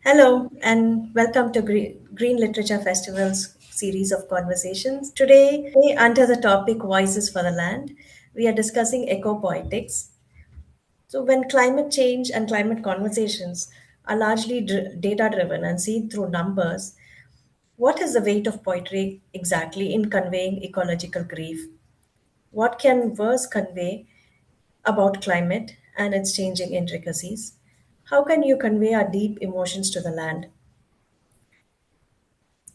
Hello, and welcome to Green Literature Festival's series of conversations. Today, under the topic Voices for the Land, we are discussing eco poetics. So, when climate change and climate conversations are largely data driven and seen through numbers, what is the weight of poetry exactly in conveying ecological grief? What can verse convey about climate and its changing intricacies? How can you convey our deep emotions to the land?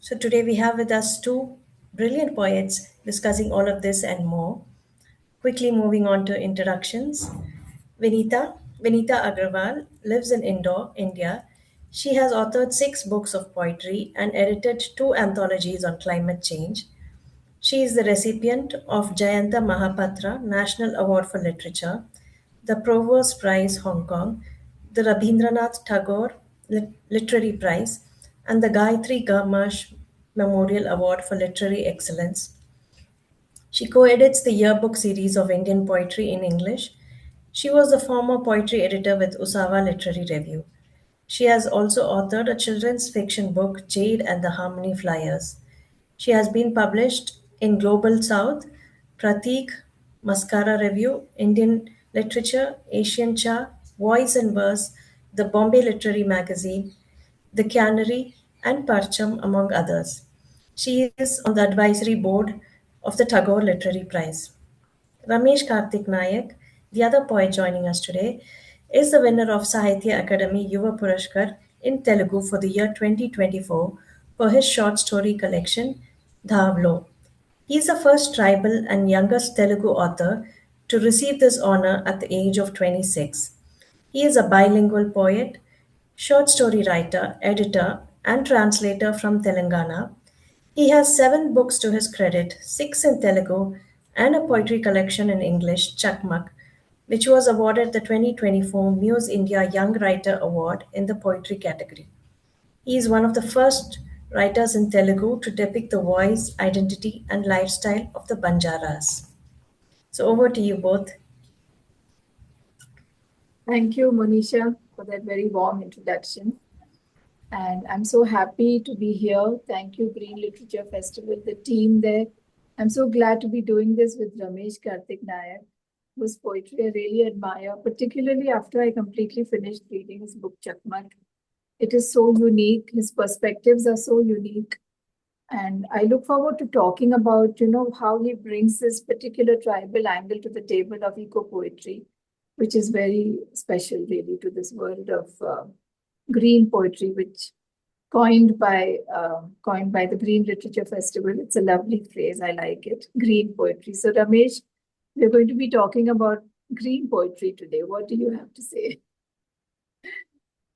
So today we have with us two brilliant poets discussing all of this and more. Quickly moving on to introductions. Vinita Agrawal lives in Indore, India. She has authored 6 books of poetry and edited 2 anthologies on climate change. She is the recipient of Jayanta Mahapatra National Award for Literature, the Provost Prize Hong Kong, the Rabindranath Tagore Literary Prize, and the Gayatri Gamash Memorial Award for Literary Excellence. She co edits the yearbook series of Indian poetry in English. She was the former poetry editor with Usawa Literary Review. She has also authored a children's fiction book, Jade and the Harmony Flyers. She has been published in Global South, Pratik, Mascara Review, Indian Literature, Asian Cha, Voice and Verse, the Bombay Literary Magazine, The Canary, and Parcham, among others. She is on the advisory board of the Tagore Literary Prize. Ramesh Karthik Nayak, the other poet joining us today, is the winner of Sahitya Akademi Yuva Purashkar in Telugu for the year 2024 for his short story collection Dhavlo. He is the first tribal and youngest Telugu author to receive this honor at the age of 26. He is a bilingual poet, short story writer, editor, and translator from Telangana. He has 7 books to his credit, 6 in Telugu, and a poetry collection in English, Chakmak, which was awarded the 2024 Muse India Young Writer Award in the poetry category. He is one of the first writers in Telugu to depict the voice, identity, and lifestyle of the Banjaras. So, over to you both. Thank you, Monisha, for that very warm introduction. And I'm so happy to be here. Thank you, Green Literature Festival, the team there. I'm so glad to be doing this with Ramesh Karthik Nayak, whose poetry I really admire, particularly after I completely finished reading his book, Chakmak. It is so unique. His perspectives are so unique. And I look forward to talking about, how he brings this particular tribal angle to the table of eco poetry, which is very special, really, to this world of green poetry, which coined by the Green Literature Festival. It's a lovely phrase. I like it. Green poetry. So, Ramesh, we're going to be talking about green poetry today. What do you have to say?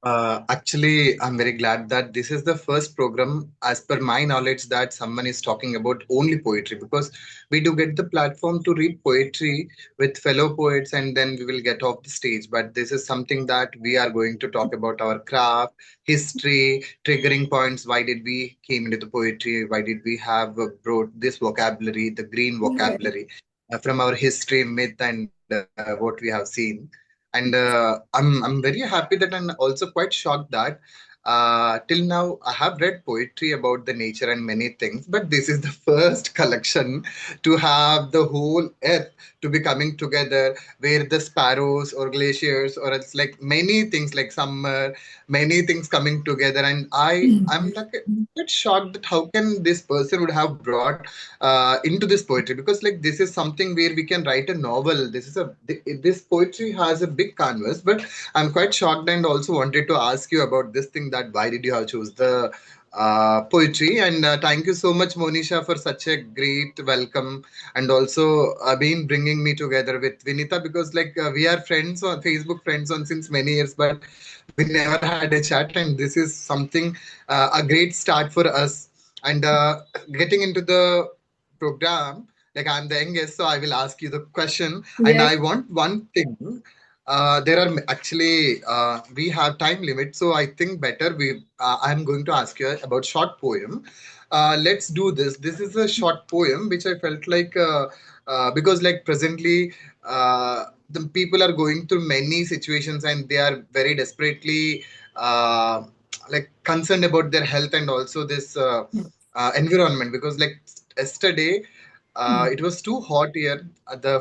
Actually, I'm very glad that this is the first program, as per my knowledge, that someone is talking about only poetry because we do get the platform to read poetry with fellow poets and then we will get off the stage. But this is something that we are going to talk about our craft, history, triggering points. Why did we came into the poetry? Why did we have brought this vocabulary, the green Yeah. vocabulary, from our history, myth, and what we have seen? And I'm very happy that I'm also quite shocked that till now I have read poetry about the nature and many things, but this is the first collection to have the whole earth to be coming together, where the sparrows or glaciers or it's like many things like summer, many things coming together, and I'm like a bit shocked that how can this person would have brought into this poetry, because like this is something where we can write a novel. This poetry has a big canvas, but I'm quite shocked and also wanted to ask you about this thing, that why did you have choose the poetry. And thank you so much, Monisha, for such a great welcome, and also been bringing me together with Vinita, because like we are friends on Facebook, friends on since many years, but we never had a chat, and this is something a great start for us. And getting into the program, like I'm the youngest, so I will ask you the question. And Yes. I want one thing. There are actually we have time limit, so I think better we. I'm going to ask you about short poem. Let's do this. This is a short poem which I felt like because like presently the people are going through many situations and they are very desperately. like concerned about their health and also this environment, because like yesterday it was too hot here. The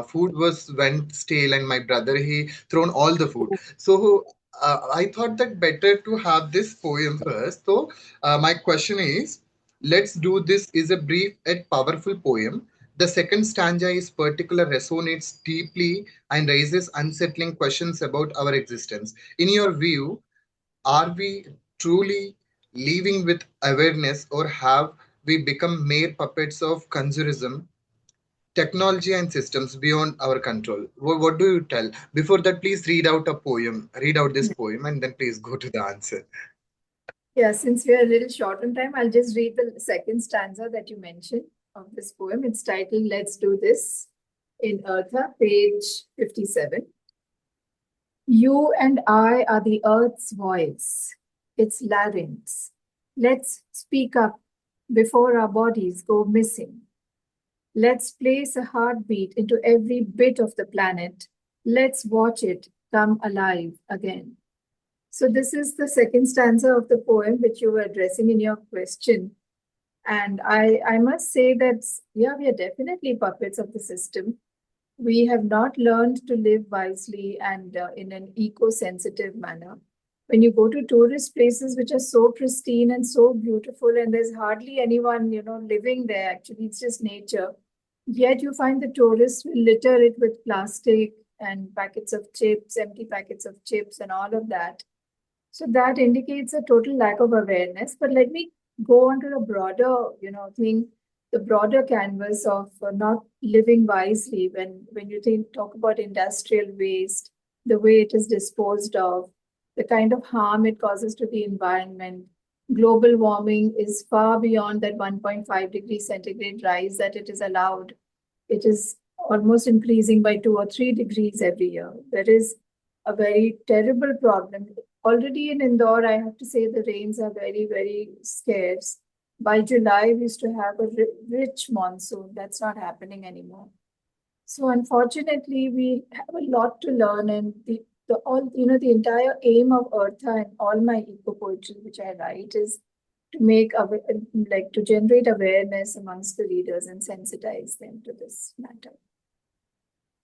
food was went stale, and my brother he thrown all the food. So I thought that better to have this poem first. So my question is, let's do this is a brief yet powerful poem. The second stanza is particular, resonates deeply and raises unsettling questions about our existence. In your view, are we truly living with awareness, or have we become mere puppets of consumerism, technology, and systems beyond our control? What do you tell? Before that, please read out a poem. Read out this poem and then please go to the answer. Yeah, since we are a little short on time, I'll just read the second stanza that you mentioned of this poem. It's titled Let's Do This in Eartha, page 57. You and I are the earth's voice, its larynx. Let's speak up before our bodies go missing. Let's place a heartbeat into every bit of the planet. Let's watch it come alive again. So, this is the second stanza of the poem which you were addressing in your question. And I must say that, yeah, we are definitely puppets of the system. We have not learned to live wisely and in an eco-sensitive manner. When you go to tourist places which are so pristine and so beautiful, and there's hardly anyone, living there, actually, it's just nature. Yet you find the tourists will litter it with plastic and packets of chips, empty packets of chips, and all of that. So that indicates a total lack of awareness. But let me go on to the broader, thing, the broader canvas of not living wisely. When you talk about industrial waste, the way it is disposed of, the kind of harm it causes to the environment. Global warming is far beyond that 1.5 degrees centigrade rise that it is allowed. It is almost increasing by 2 or 3 degrees every year. There is a very terrible problem. Already in Indore, I have to say the rains are very, very scarce. By July, we used to have a rich monsoon. That's not happening anymore. So unfortunately, we have a lot to learn, and the entire aim of Eartha and all my eco poetry which I write is to to generate awareness amongst the readers and sensitize them to this matter.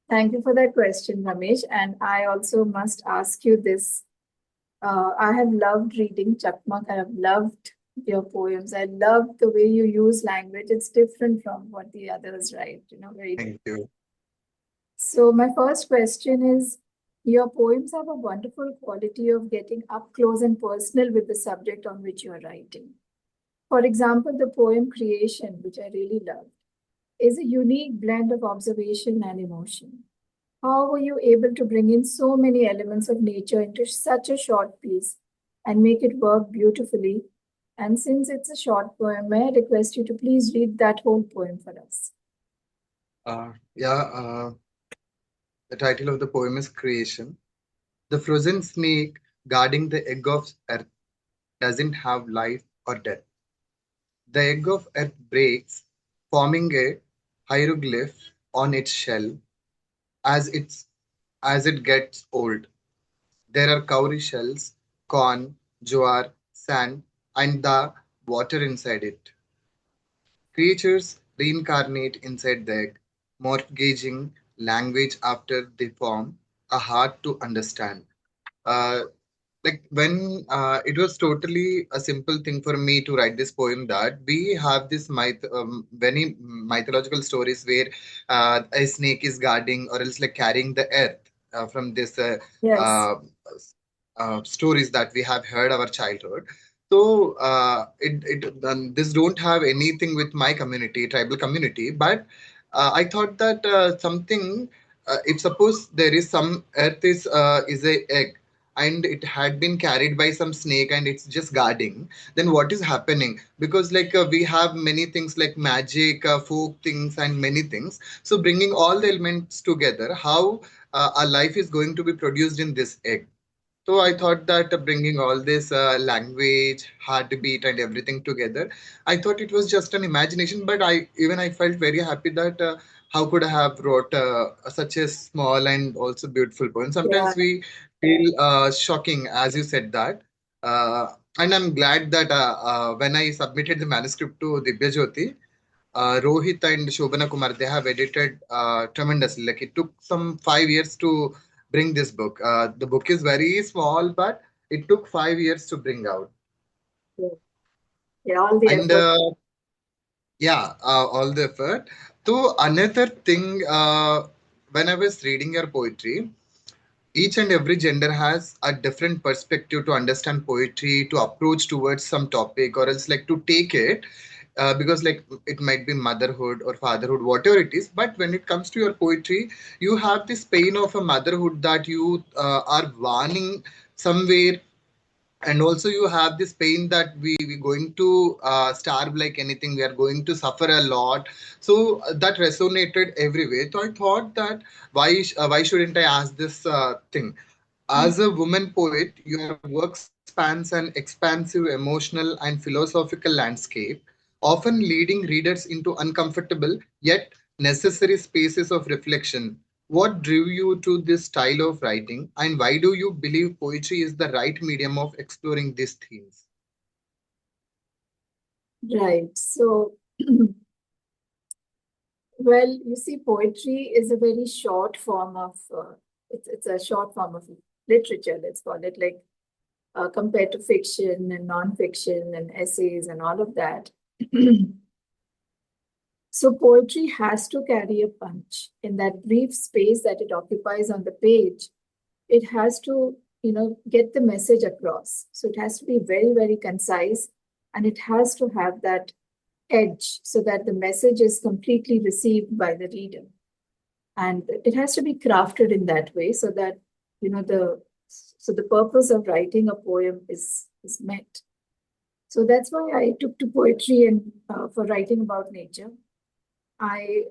Thank you for that question, Ramesh. And I also must ask you this. I have loved reading Chakmak. I have loved your poems. I love the way you use language. It's different from what the others write, very Thank different. you. So my first question is, your poems have a wonderful quality of getting up close and personal with the subject on which you are writing. For example, the poem Creation, which I really love, is a unique blend of observation and emotion. How were you able to bring in so many elements of nature into such a short piece and make it work beautifully? And since it's a short poem, may I request you to please read that whole poem for us? Yeah, the title of the poem is Creation. The frozen snake guarding the egg of earth doesn't have life or death. The egg of earth breaks, forming a hieroglyph on its shell. As it's as it gets old, there are cowrie shells, corn, jowar, sand, and the water inside it. Creatures reincarnate inside the egg, mortgaging language after they form, a hard to understand. Uh, like when it was totally a simple thing for me to write this poem, that we have this many mythological stories where a snake is guarding or else like carrying the earth from this Yes. uh, stories that we have heard our childhood. So this don't have anything with my community, tribal community, but I thought that something, if suppose there is some earth is a egg and it had been carried by some snake and it's just guarding, then what is happening? Because like we have many things like magic, folk things, and many things. So bringing all the elements together, how a life is going to be produced in this egg. So I thought that bringing all this language, heartbeat, and everything together, I thought it was just an imagination. But I felt very happy that how could I have wrote such a small and also beautiful poem. Yeah. Sometimes we feel shocking, as you said that. And I'm glad that when I submitted the manuscript to Dibya Jyoti, Rohit and Shobana Kumar, they have edited tremendously. Like it took some 5 years to bring this book. The book is very small, but it took 5 years to bring out. Yeah, yeah, all the And effort. yeah, all the effort. So another thing, when I was reading your poetry, each and every gender has a different perspective to understand poetry, to approach towards some topic, or else like to take it. Because like it might be motherhood or fatherhood, whatever it is. But when it comes to your poetry, you have this pain of a motherhood that you are warning somewhere, and also you have this pain that we going to starve like anything, we are going to suffer a lot. So that resonated everywhere. So I thought that why shouldn't I ask this thing. As a woman poet, your work spans an expansive emotional and philosophical landscape, often leading readers into uncomfortable yet necessary spaces of reflection. What drew you to this style of writing, and why do you believe poetry is the right medium of exploring these themes? Right. So, well, you see, poetry is a very short form of, it's a short form of literature, let's call it, like compared to fiction and non-fiction and essays and all of that. So poetry has to carry a punch in that brief space that it occupies on the page. It has to, get the message across. So it has to be very, very concise, and it has to have that edge so that the message is completely received by the reader. And it has to be crafted in that way so that, the purpose of writing a poem is met. So that's why I took to poetry and for writing about nature. I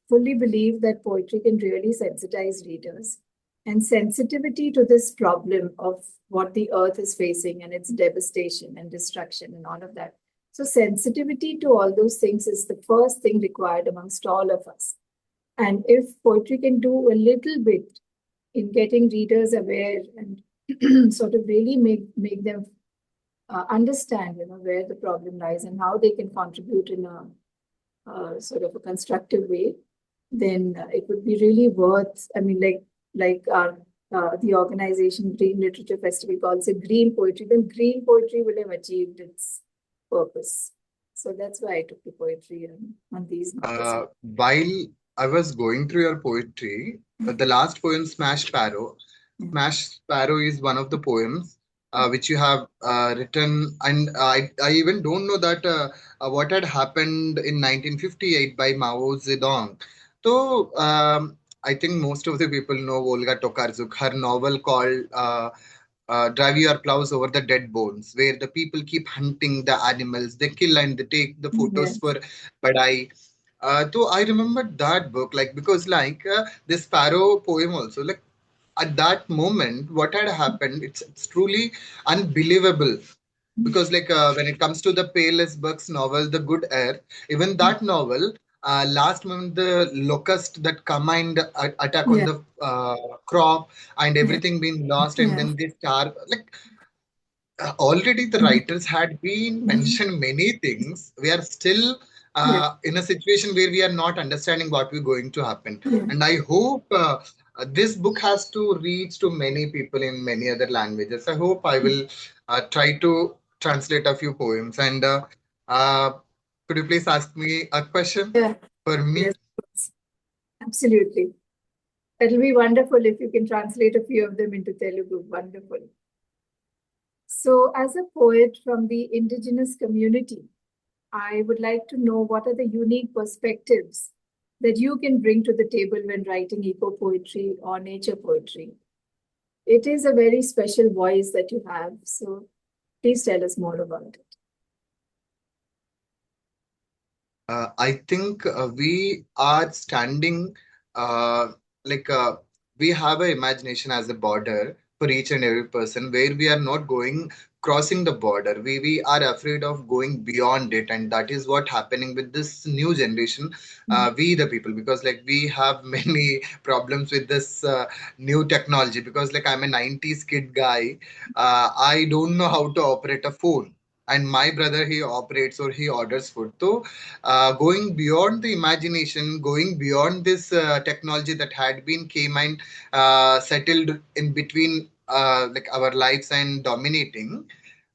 fully believe that poetry can really sensitize readers. And sensitivity to this problem of what the earth is facing and its devastation and destruction and all of that. So, sensitivity to all those things is the first thing required amongst all of us. And if poetry can do a little bit in getting readers aware and sort of really make them understand, where the problem lies and how they can contribute in a sort of a constructive way, then it would be really worth. I mean, like our the organization Green Literature Festival calls it green poetry. Then green poetry will have achieved its purpose. So that's why I took the poetry on these matters. While I was going through your poetry, the last poem, Smash Sparrow. Smash Sparrow is one of the poems which you have written, and I even don't know that what had happened in 1958 by Mao Zedong. So I think most of the people know Olga Tokarczuk, her novel called Drive Your Plows Over the Dead Bones, where the people keep hunting the animals, they kill and they take the photos Yes. for Badai. So I remember that book, like because like this Sparrow poem also, like at that moment, what had happened, it's truly unbelievable. Because like when it comes to the Payless Bucks novel, The Good Air, even that novel, last moment the locust that combined attack on Yeah. the crop and Yeah. everything being lost, and Yeah. then they starve. Like already the writers had been mentioned many things. We are still Yeah. in a situation where we are not understanding what we're going to happen. Yeah. And I hope this book has to reach to many people in many other languages. I hope I will try to translate a few poems. And uh, could you please ask me a question Yeah. for me? Yes. Absolutely. It'll be wonderful if you can translate a few of them into Telugu. Wonderful. So, as a poet from the indigenous community, I would like to know what are the unique perspectives that you can bring to the table when writing eco poetry or nature poetry. It is a very special voice that you have. So, please tell us more about it. I think we are standing uh, like we have an imagination as a border, for each and every person, where we are not going crossing the border. We are afraid of going beyond it, and that is what happening with this new generation. Mm. We the people, because like we have many problems with this new technology, because like I'm a 90s kid guy. I don't know how to operate a phone, and my brother, he operates or he orders food. So going beyond the imagination, going beyond this technology that had been came and settled in between like our lives and dominating.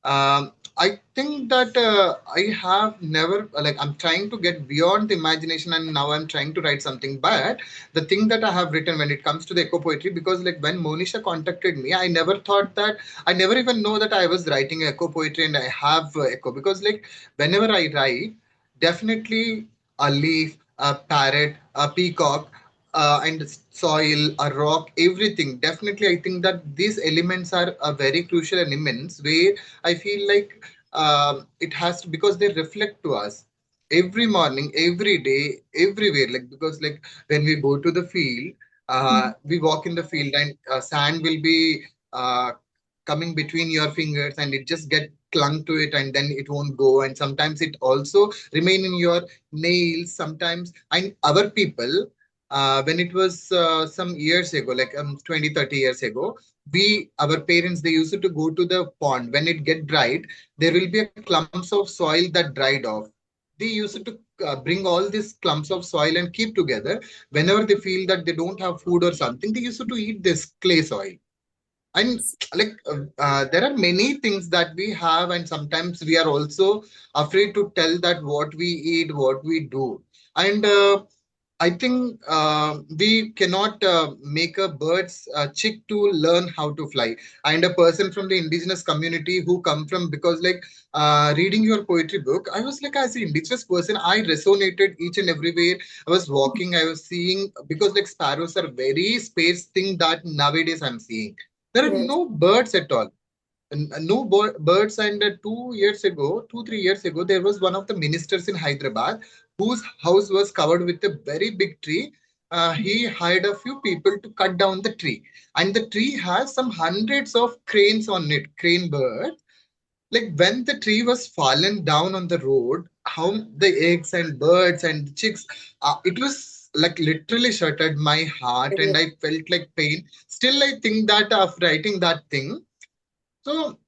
I think that I have never like I'm trying to get beyond the imagination, and now I'm trying to write something. But the thing that I have written when it comes to the eco poetry, because like when Monisha contacted me, I never thought that, I never even know that I was writing eco poetry and I have eco, because like whenever I write, definitely a leaf, a parrot, a peacock, and soil, a rock, everything. Definitely, I think that these elements are very crucial and immense. Where I feel like it has to, because they reflect to us every morning, every day, everywhere. Like because like when we go to the field, Mm. we walk in the field and sand will be coming between your fingers and it just get clung to it and then it won't go, and sometimes it also remain in your nails sometimes. And our people, when it was some years ago, like 20-30 years ago, we our parents, they used to go to the pond. When it get dried, there will be a clumps of soil that dried off. They used to bring all these clumps of soil and keep together. Whenever they feel that they don't have food or something, they used to eat this clay soil. And like there are many things that we have, and sometimes we are also afraid to tell that what we eat, what we do. And I think we cannot make a bird's chick to learn how to fly. And a person from the indigenous community who come from, because like reading your poetry book, I was like, as an indigenous person, I resonated each and everywhere. I was walking, I was seeing, because like sparrows are very space thing that nowadays I'm seeing. There are Yes. no birds at all. No birds. And 2 years ago, 2 3 years ago, there was one of the ministers in Hyderabad whose house was covered with a very big tree. He hired a few people to cut down the tree, and the tree has some hundreds of cranes on it, crane birds. Like when the tree was fallen down on the road, how the eggs and birds and the chicks, it was like literally shattered my heart, and Brilliant. I felt like pain. Still, I think that of writing that thing. So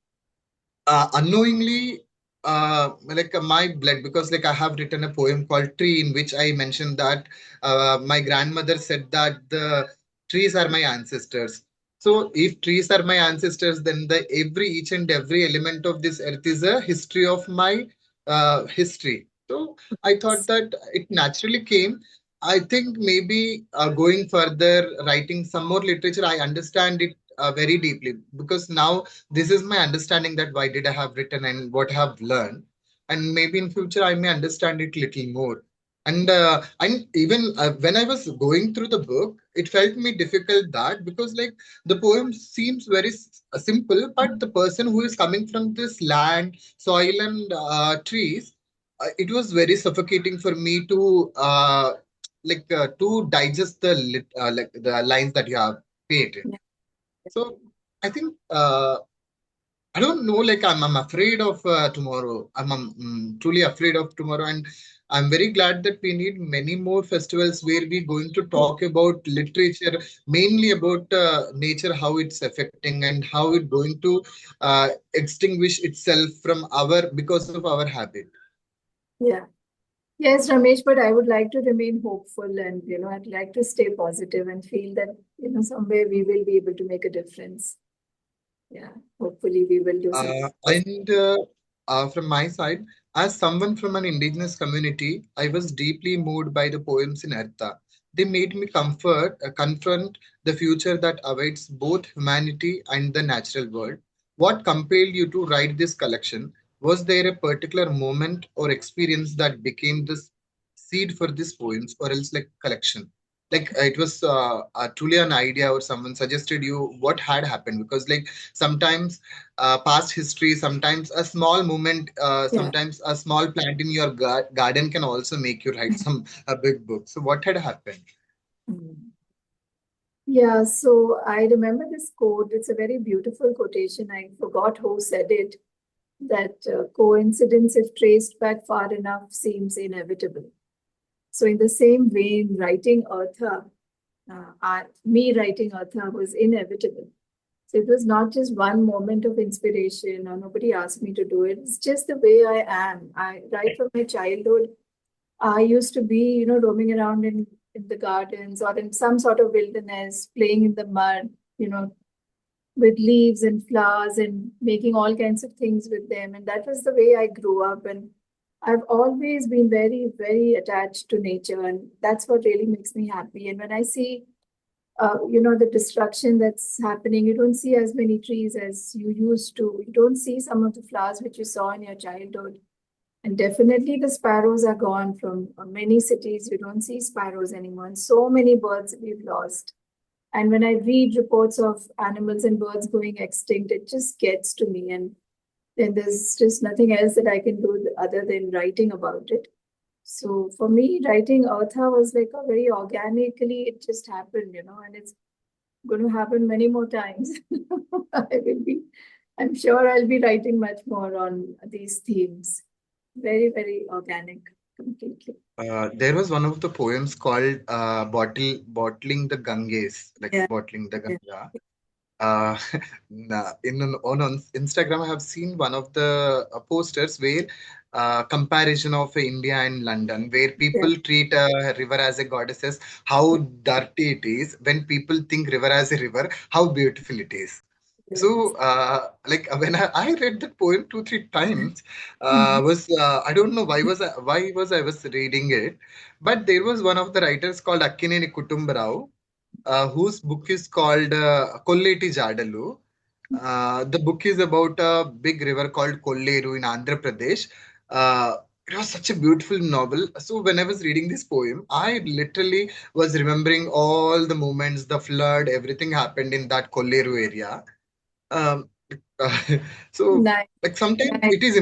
unknowingly, like my blood, because like I have written a poem called Tree, in which I mentioned that my grandmother said that the trees are my ancestors. So if trees are my ancestors, then the every each and every element of this earth is a history of my history. So I thought that it naturally came. I think maybe going further, writing some more literature, I understand it very deeply, because now this is my understanding that why did I have written and what I have learned, and maybe in future I may understand it little more. And even when I was going through the book, it felt me difficult that, because like the poem seems very simple, but the person who is coming from this land, soil, and trees, it was very suffocating for me to to digest the like the lines that you have created. Yeah. So I think I don't know. Like I'm afraid of tomorrow. I'm truly afraid of tomorrow, and I'm very glad that we need many more festivals where we're going to talk about literature, mainly about nature, how it's affecting and how it's going to extinguish itself from our because of our habit. Yeah. Yes, Ramesh, but I would like to remain hopeful and, I'd like to stay positive and feel that, somewhere we will be able to make a difference. Yeah. Hopefully we will do something positive. And From my side, as someone from an indigenous community, I was deeply moved by the poems in Artha. They made me confront the future that awaits both humanity and the natural world. What compelled you to write this collection? Was there a particular moment or experience that became the seed for these poems, or else like collection? Like it was truly an idea, or someone suggested you. What had happened? Because like sometimes past history, sometimes a small moment, Yeah. sometimes a small plant in your garden can also make you write some a big book. So what had happened? Mm. Yeah, so I remember this quote. It's a very beautiful quotation. I forgot who said it, that coincidence, if traced back far enough, seems inevitable. So, in the same vein, writing Artha, me writing Artha was inevitable. So, it was not just one moment of inspiration, or nobody asked me to do it. It's just the way I am. Right from my childhood, I used to be, roaming around in the gardens or in some sort of wilderness, playing in the mud, with leaves and flowers and making all kinds of things with them. And that was the way I grew up. And I've always been very, very attached to nature. And that's what really makes me happy. And when I see, the destruction that's happening, you don't see as many trees as you used to. You don't see some of the flowers which you saw in your childhood. And definitely the sparrows are gone from many cities. You don't see sparrows anymore. And so many birds we've lost. And when I read reports of animals and birds going extinct, it just gets to me. And then there's just nothing else that I can do other than writing about it. So for me, writing Eartha was like a very organically, it just happened, and it's going to happen many more times. I'm sure I'll be writing much more on these themes. Very, very organic, completely. There was one of the poems called Bottling the Ganges, like Yeah, bottling the yeah, Ganga. Uh, on Instagram, I have seen one of the posters where comparison of India and London, where yeah. people treat a river as a goddess, how dirty it is. When people think river as a river, how beautiful it is. So, Yes. like when I read that poem two, three times, Mhm. was I don't know why was reading it, but there was one of the writers called Akkineni Kutumbarao, whose book is called Kolleti Jadalu. The book is about a big river called Kolleru in Andhra Pradesh. It was such a beautiful novel. So when I was reading this poem, I literally was remembering all the moments, the flood, everything happened in that Kolleru area. Um, so Nice, like sometimes nice. it is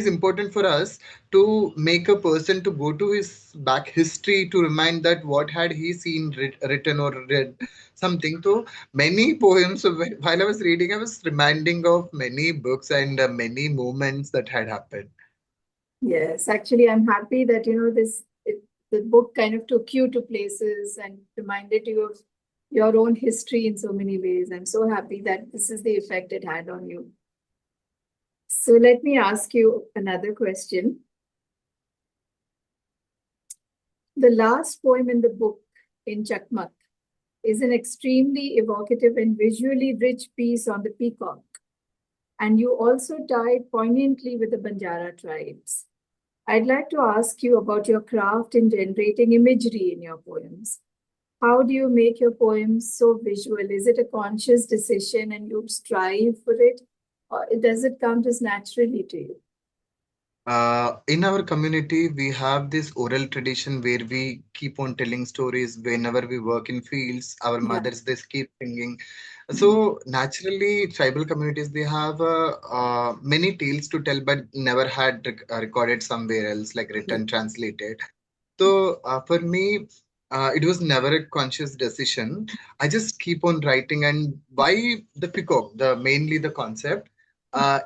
important for us to make a person to go to his back history to remind that what had he seen written or read something. So many poems, so while I was reading, I was reminding of many books and many moments that had happened. Yes, actually, I'm happy that the book kind of took you to places and reminded you of your own history in so many ways. I'm so happy that this is the effect it had on you. So let me ask you another question. The last poem in the book, in Chakmak, is an extremely evocative and visually rich piece on the peacock. And you also tied poignantly with the Banjara tribes. I'd like to ask you about your craft in generating imagery in your poems. How do you make your poems so visual? Is it a conscious decision and you strive for it? Or does it come just naturally to you? In our community, we have this oral tradition where we keep on telling stories whenever we work in fields. Our Yeah. mothers, they keep singing. So naturally, tribal communities, they have many tales to tell, but never had recorded somewhere else, like written, translated. So for me, it was never a conscious decision. I just keep on writing. And why the peacock? The mainly the concept.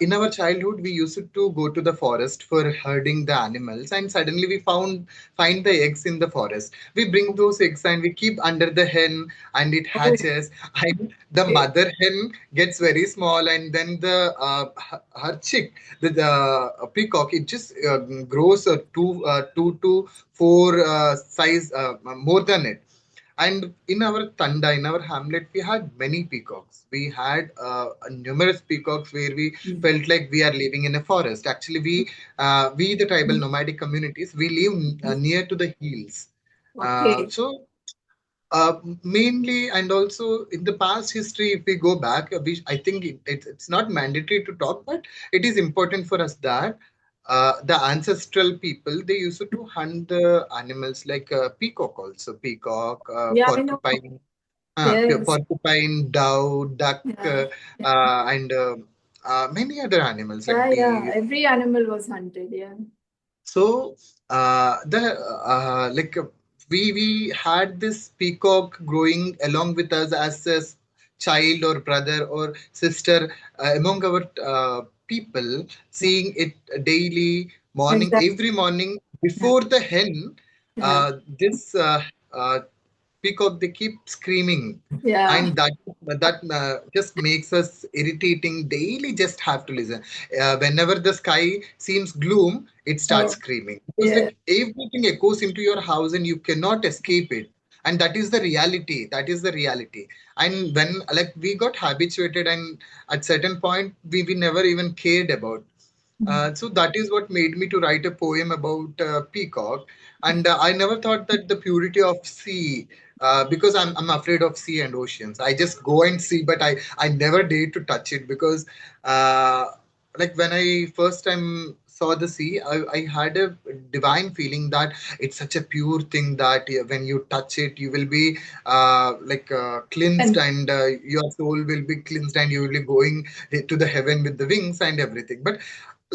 In our childhood, we used to go to the forest for herding the animals, and suddenly we find the eggs in the forest. We bring those eggs and we keep under the hen, and it Oh, hatches. And the okay. mother hen gets very small, and then her chick, the peacock, it just grows two to four size more than it. And in our Tanda, in our hamlet, we had many peacocks. We had numerous peacocks where we Mm. felt like we are living in a forest. Actually, we the tribal nomadic communities, we live near to the hills. Okay. Mainly, and also in the past history, if we go back, I think it's not mandatory to talk, but it is important for us that the ancestral people, they used to hunt the animals like peacock also, peacock, Yeah, I know. Yes. porcupine, dove, duck, Yeah. Yeah. and many other animals like Yeah, yeah. deer. Every animal was hunted. Yeah. So the like we had this peacock growing along with us as a child or brother or sister among our people, Yeah. seeing it daily, morning, Exactly. every morning Yeah. before the hen. Yeah. This uh, Peacock, they keep screaming, Yeah. and that just makes us irritating daily. Just have to listen. Whenever the sky seems gloom, it starts Oh, screaming because yeah. like everything echoes into your house and you cannot escape it. And that is the reality. That is the reality. And when like we got habituated, and at certain point we never even cared about. So that is what made me to write a poem about peacock, and I never thought that the purity of sea, because I'm afraid of sea and oceans. I just go and see, but I never dare to touch it because, uh, like when I first time saw the sea, I had a divine feeling that it's such a pure thing that when you touch it, you will be cleansed, And and your soul will be cleansed, and you will be going to the heaven with the wings and everything. But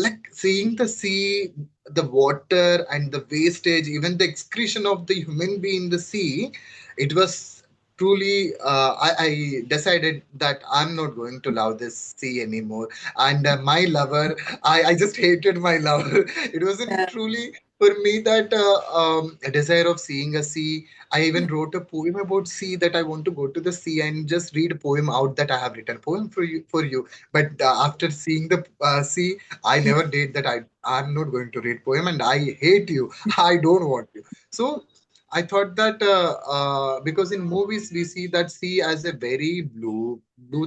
like seeing the sea, the water and the wastage, even the excretion of the human being in the sea, it was truly, I decided that I'm not going to love this sea anymore. And my lover, I just hated my lover. It wasn't yeah. truly for me that a desire of seeing a sea. I even wrote a poem about sea, that I want to go to the sea and just read a poem out that I have written poem for you. But after seeing the sea, I never did that. I'm not going to read poem, and I hate you. I don't want you. So I thought that because in movies we see that sea as a very blue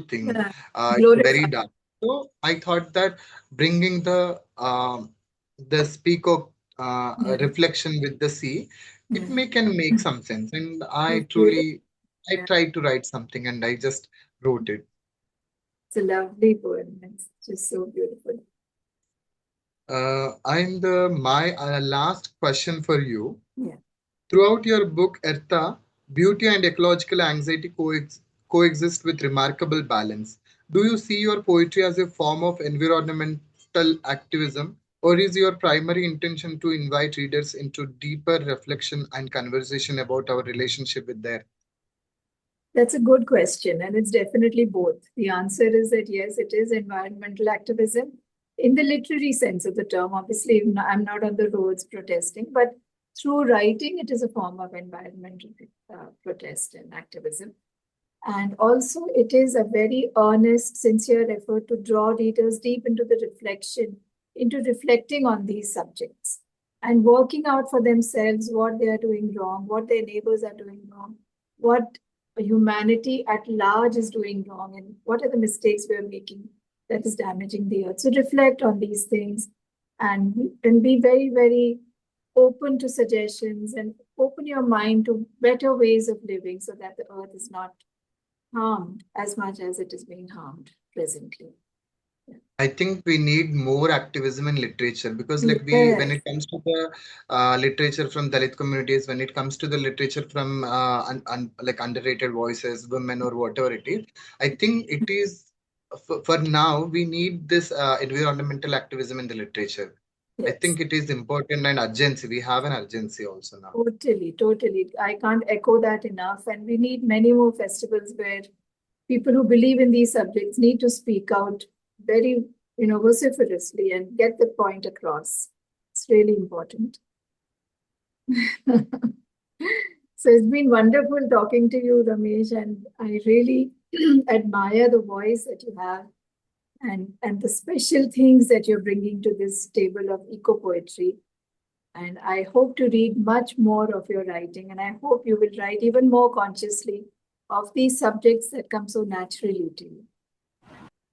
thing, Yeah. it's very Glorified. dark. So I thought that bringing the speak of Yeah. reflection with the sea, it Yeah. may can make some sense. And It's beautiful. I Yeah. tried to write something, and I just wrote it. It's a lovely poem. It's just so beautiful. And my last question for you. Yeah. Throughout your book, Ertha, beauty and ecological anxiety coexist with remarkable balance. Do you see your poetry as a form of environmental activism, or is your primary intention to invite readers into deeper reflection and conversation about our relationship with their? That's a good question, and it's definitely both. The answer is that yes, it is environmental activism in the literary sense of the term. Obviously, I'm not on the roads protesting, but through writing, it is a form of environmental protest and activism. And also, it is a very earnest, sincere effort to draw readers deep into the reflection, into reflecting on these subjects and working out for themselves what they are doing wrong, what their neighbors are doing wrong, what humanity at large is doing wrong, and what are the mistakes we're making that is damaging the earth. So, reflect on these things and be very, very open to suggestions and open your mind to better ways of living so that the earth is not harmed as much as it is being harmed presently. Yeah. I think we need more activism in literature because, like, when Yes, it comes to the literature from Dalit communities, when it comes to the literature from like underrated voices, women, or whatever it is, I think it is for now we need this environmental activism in the literature. I yes, think it is important and urgency. We have an urgency also now. totally, totally. I can't echo that enough. And we need many more festivals where people who believe in these subjects need to speak out very, vociferously and get the point across. It's really important. So it's been wonderful talking to you, Ramesh, and I really admire the voice that you have and the special things that you're bringing to this table of eco poetry. And I hope to read much more of your writing, and I hope you will write even more consciously of these subjects that come so naturally to you.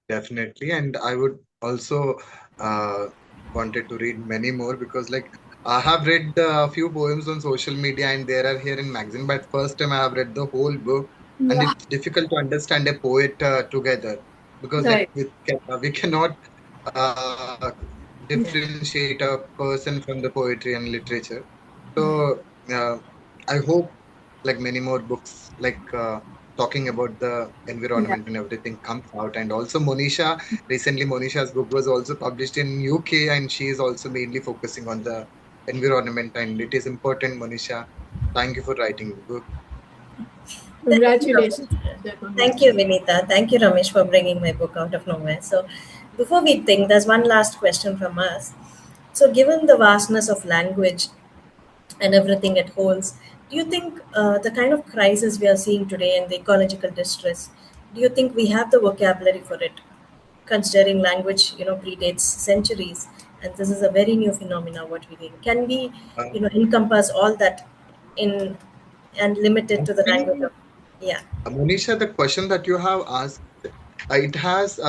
Definitely, and I would also uh, wanted to read many more because, like, I have read a few poems on social media and there are here in magazine. But first time I have read the whole book, and Yeah, it's difficult to understand a poet together because, like, right. we cannot uh, Yeah, differentiate a person from the poetry and literature. yeah, So I hope like many more books talking about the yeah, environment and everything comes out. And also Monisha, recently Monisha's book was also published in UK, and she is also mainly focusing on the environment, and it is important, Monisha. Thank you for writing the book. Thank you, Ramesh. Congratulations, Monisha. Thank you, Congratulations. Vinita. Thank you, Ramesh, for bringing my book out of nowhere. So, before we think, there's one last question from us. So, given the vastness of language and everything it holds, do you think the kind of crisis we are seeing today and the ecological distress, do you think we have the vocabulary for it? Considering language, predates centuries, and this is a very new phenomena. What we need, can we, Uh, encompass all that in and limit it I to the language think, of, yeah. Monisha, the question that you have asked, it has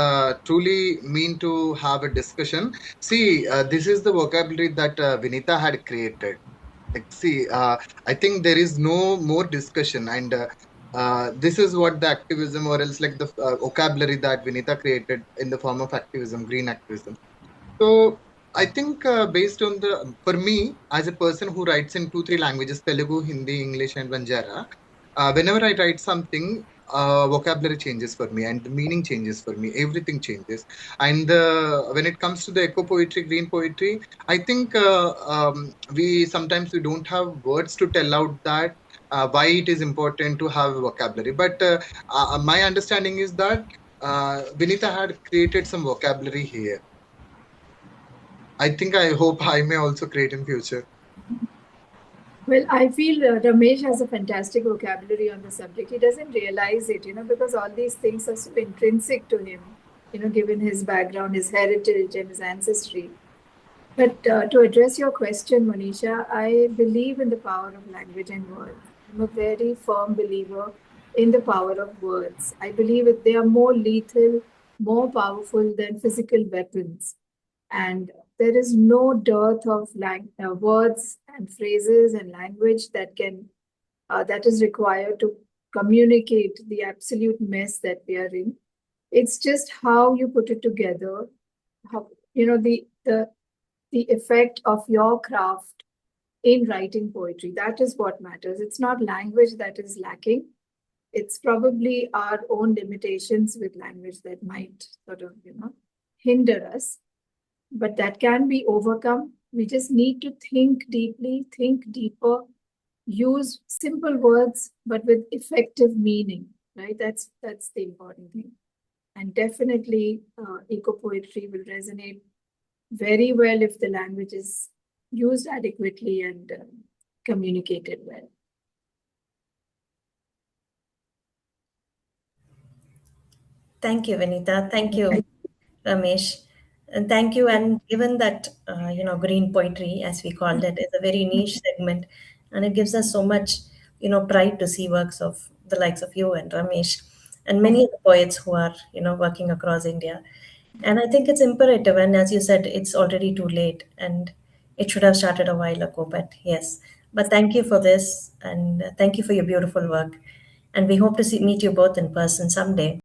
truly mean to have a discussion. See, this is the vocabulary that Vinita had created. Like, see, I think there is no more discussion, and this is what the activism, or else like the vocabulary that Vinita created in the form of activism, green activism. So I think based on the, for me as a person who writes in two, three languages, Telugu, Hindi, English, and Banjara, whenever I write something, vocabulary changes for me and the meaning changes for me. Everything changes. And when it comes to the eco poetry, green poetry, I think we sometimes we don't have words to tell out that. Why it is important to have vocabulary, but my understanding is that Vinita had created some vocabulary here. I think I hope I may also create in future. Well, I feel Ramesh has a fantastic vocabulary on the subject. He doesn't realize it, because all these things are so intrinsic to him, given his background, his heritage, and his ancestry. But to address your question, Monisha, I believe in the power of language and words. I'm a very firm believer in the power of words. I believe that they are more lethal, more powerful than physical weapons. And there is no dearth of words and phrases and language that is required to communicate the absolute mess that we are in. It's just how you put it together, how the effect of your craft in writing poetry. That is what matters. It's not language that is lacking. It's probably our own limitations with language that might sort of, hinder us, but that can be overcome. We just need to think deeply, think deeper, use simple words, but with effective meaning, right? That's the important thing. And definitely, eco poetry will resonate very well if the language is used adequately and communicated well. Thank you, Vinita. Thank you, I, Ramesh. And thank you. And given that, green poetry, as we called it, is a very niche segment, and it gives us so much, pride to see works of the likes of you and Ramesh and many of the poets who are, working across India. And I think it's imperative. And as you said, it's already too late and it should have started a while ago. But yes, but thank you for this and thank you for your beautiful work. And we hope to meet you both in person someday.